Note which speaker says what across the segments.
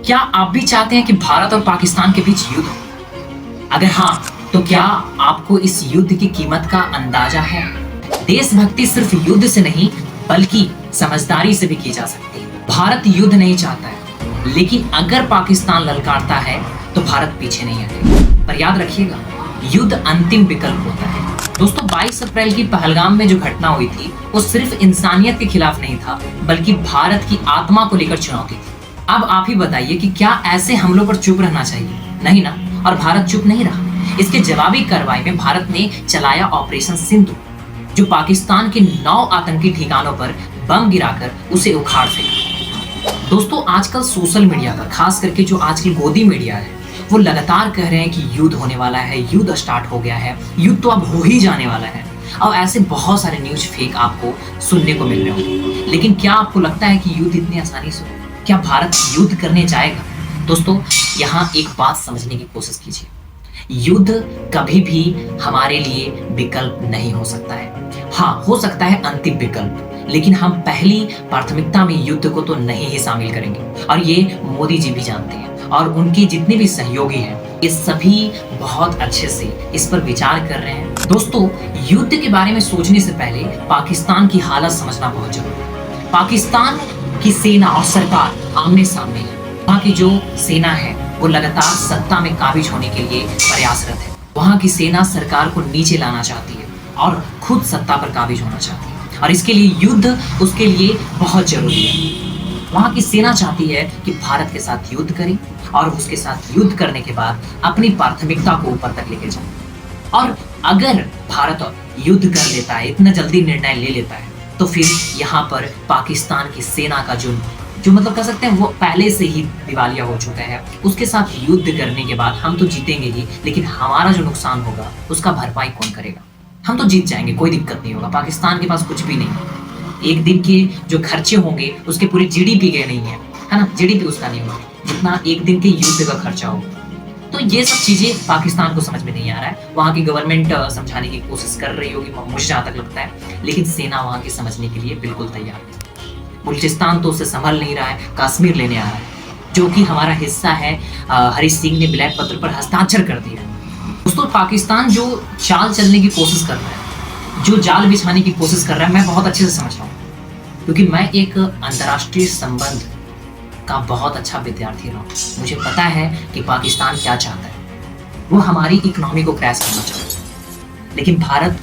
Speaker 1: क्या आप भी चाहते हैं कि भारत और पाकिस्तान के बीच युद्ध हो? अगर हाँ, तो क्या आपको इस युद्ध की कीमत का अंदाजा है? देशभक्ति सिर्फ युद्ध से नहीं, बल्कि समझदारी से भी की जा सकती है। भारत युद्ध नहीं चाहता है, लेकिन अगर पाकिस्तान ललकारता है, तो भारत पीछे नहीं हटेगा। पर याद रखिएगा, युद्ध अंतिम विकल्प होता है। दोस्तों, 22 अप्रैल की पहलगाम में जो घटना हुई थी, वो सिर्फ इंसानियत के खिलाफ नहीं था, बल्कि भारत की आत्मा को लेकर चुनौती थी। अब आप ही बताइए कि क्या ऐसे हमलों पर चुप रहना चाहिए? नहीं ना। और भारत चुप नहीं रहा। इसके जवाबी कार्रवाई में भारत ने चलाया ऑपरेशन सिंधु, जो पाकिस्तान के 9 आतंकी ठिकानों पर बम गिराकर उसे उखाड़ फेंका। दोस्तों, आजकल सोशल मीडिया पर, खास करके जो आजकल गोदी मीडिया है, वो लगातार कह रहे हैं कि युद्ध होने वाला है, युद्ध स्टार्ट हो गया है, युद्ध तो अब हो ही जाने वाला है। और ऐसे बहुत सारे न्यूज फेक आपको सुनने को मिल रहे होंगे। लेकिन क्या आपको लगता है कि युद्ध इतनी आसानी से होगा? क्या भारत युद्ध करने जाएगा? दोस्तों, यहाँ एक बात समझने की कोशिश कीजिए। युद्ध कभी भी हमारे लिए विकल्प नहीं हो सकता है। हाँ, हो सकता है अंतिम विकल्प, लेकिन हम पहली प्राथमिकता में युद्ध को तो नहीं ही शामिल करेंगे। और ये मोदी जी भी जानते हैं, और उनके जितने भी सहयोगी हैं, ये सभी बहुत अच्छे से इस पर विचार कर रहे हैं। दोस्तों, युद्ध के बारे में सोचने से पहले पाकिस्तान की हालत समझना बहुत जरूरी है। पाकिस्तान की सेना और सरकार आमने सामने है। वहाँ की जो सेना है, वो लगातार सत्ता में काबिज होने के लिए प्रयासरत है। वहाँ की सेना सरकार को नीचे लाना चाहती है और खुद सत्ता पर काबिज होना चाहती है, और इसके लिए युद्ध उसके लिए बहुत जरूरी है। वहाँ की सेना चाहती है कि भारत के साथ युद्ध करें, और उसके साथ युद्ध करने के बाद अपनी प्राथमिकता को ऊपर तक लेके जाए। और अगर भारत युद्ध कर लेता है, इतना जल्दी निर्णय ले लेता है, तो फिर यहाँ पर पाकिस्तान की सेना का जो मतलब कह सकते हैं, वो पहले से ही दिवालिया हो चुका है। उसके साथ युद्ध करने के बाद हम तो जीतेंगे ही, लेकिन हमारा जो नुकसान होगा उसका भरपाई कौन करेगा? हम तो जीत जाएंगे, कोई दिक्कत नहीं होगा। पाकिस्तान के पास कुछ भी नहीं है। एक दिन के जो खर्चे होंगे, उसके पूरी जीडीपी के नहीं है ना? जीडीपी उसका नहीं होगा जितना एक दिन के युद्ध का खर्चा होगा। तो ये सब चीजें पाकिस्तान को समझ में नहीं आ रहा है। वहाँ की गवर्नमेंट समझाने की कोशिश कर रही होगी, मुझे जहाँ तक लगता है, लेकिन सेना वहाँ की समझने के लिए बिल्कुल तैयार है। बलूचिस्तान तो उसे संभाल नहीं रहा है, कश्मीर लेने आ रहा है, जो कि हमारा हिस्सा है। हरीश सिंह ने ब्लैक पत्र पर हस्ताक्षर कर दिया। दोस्तों, पाकिस्तान जो चाल चलने की कोशिश कर रहा है, जो जाल बिछाने की कोशिश कर रहा है, मैं बहुत अच्छे से समझ रहा हूँ, क्योंकि मैं एक अंतर्राष्ट्रीय संबंध का बहुत अच्छा विद्यार्थी रहा हूँ। मुझे पता है कि पाकिस्तान क्या चाहता है। वो हमारी इकोनॉमी को क्रैश करना चाहता है, लेकिन भारत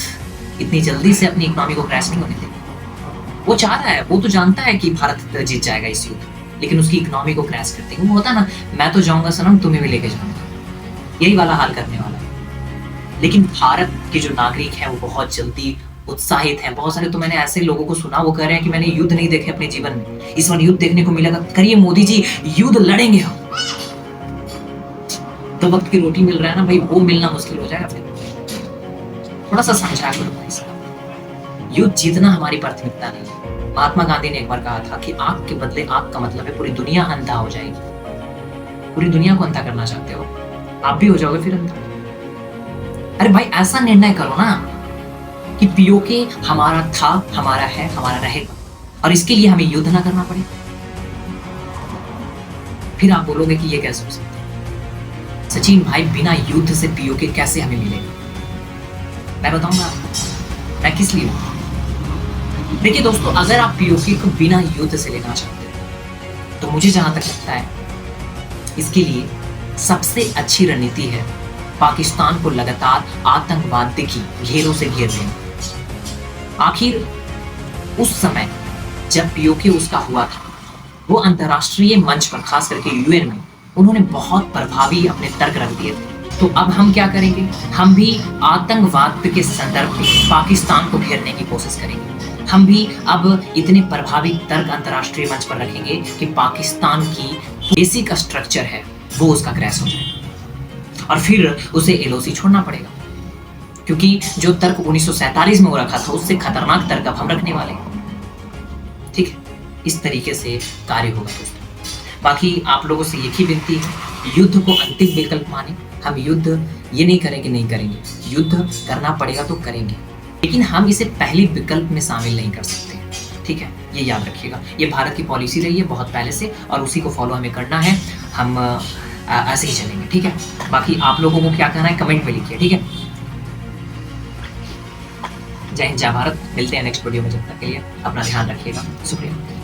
Speaker 1: इतनी जल्दी से अपनी इकोनॉमी को क्रैश नहीं होने देगा। वो चाह रहा है, वो तो जानता है कि भारत जीत जाएगा इस युद्ध, लेकिन उसकी इकोनॉमी को क्रैश करते हैं। वो होता ना, मैं तो जाऊंगा सनम, तुम्हें भी लेके जाऊंगा, यही वाला हाल करने वाला है। लेकिन भारत के जो नागरिक हैं, वो बहुत जल्दी उत्साहित हैं। बहुत सारे तो मैंने ऐसे लोगों को सुना, वो कह रहे हैं कि मैंने युद्ध नहीं देखे अपने जीवन में, इस बार युद्ध देखने को मिलेगा। करिए मोदी जी, युद्ध लड़ेंगे हम। तो वक्त की रोटी मिल रहा है ना भाई, वो मिलना मुश्किल हो जाएगा। फिर थोड़ा सा समझा करो भाई साहब, युद्ध जीतना हमारी प्राथमिकता नहीं है। महात्मा गांधी ने एक बार कहा था कि आग के बदले आग का मतलब है पूरी दुनिया अंधा हो जाएगी। पूरी दुनिया को अंधा करना चाहते हो, आप भी हो जाओगे फिर अंधा। अरे भाई, ऐसा निर्णय करो ना कि पीओके हमारा था, हमारा है, हमारा रहेगा, और इसके लिए हमें युद्ध ना करना पड़े। फिर आप बोलोगे कि ये कैसे हो सकता है? सचिन भाई, बिना युद्ध से पीओके कैसे हमें मिलेगा? मैं बताऊंगा आपको मैं किस लिए। देखिए दोस्तों, अगर आप पीओके को बिना युद्ध से लेना चाहते हैं, तो मुझे जहां तक लगता है, इसके लिए सबसे अच्छी रणनीति है पाकिस्तान को लगातार आतंकवाद की घेरों से घेर लेना। आखिर उस समय जब पीओके उसका हुआ था, वो अंतर्राष्ट्रीय मंच पर, खास करके यूएन में, उन्होंने बहुत प्रभावी अपने तर्क रख दिए थे। तो अब हम क्या करेंगे? हम भी आतंकवाद के संदर्भ में पाकिस्तान को घेरने की कोशिश करेंगे। हम भी अब इतने प्रभावी तर्क अंतर्राष्ट्रीय मंच पर रखेंगे कि पाकिस्तान की बेसिक स्ट्रक्चर है, वो उसका क्रैश हो जाए, और फिर उसे एलओसी छोड़ना पड़ेगा। क्योंकि जो तर्क 1947 में वो रखा था, उससे खतरनाक तर्क अब हम रखने वाले हैं। ठीक है, इस तरीके से कार्य होगा दोस्तों। बाकी आप लोगों से एक ही विनती है, युद्ध को अंतिम विकल्प माने। हम युद्ध ये नहीं करेंगे, नहीं करेंगे, युद्ध करना पड़ेगा तो करेंगे, लेकिन हम इसे पहली विकल्प में शामिल नहीं कर सकते। ठीक है। ये याद रखिएगा। ये भारत की पॉलिसी रही है बहुत पहले से और उसी को फॉलो हमें करना है। हम ऐसे ही चलेंगे, ठीक है। बाकी आप लोगों को क्या कहना है कमेंट में लिखिए, ठीक है। जय हिंद, जय भारत। मिलते हैं नेक्स्ट वीडियो में, जब तक के लिए अपना ध्यान रखिएगा। शुक्रिया।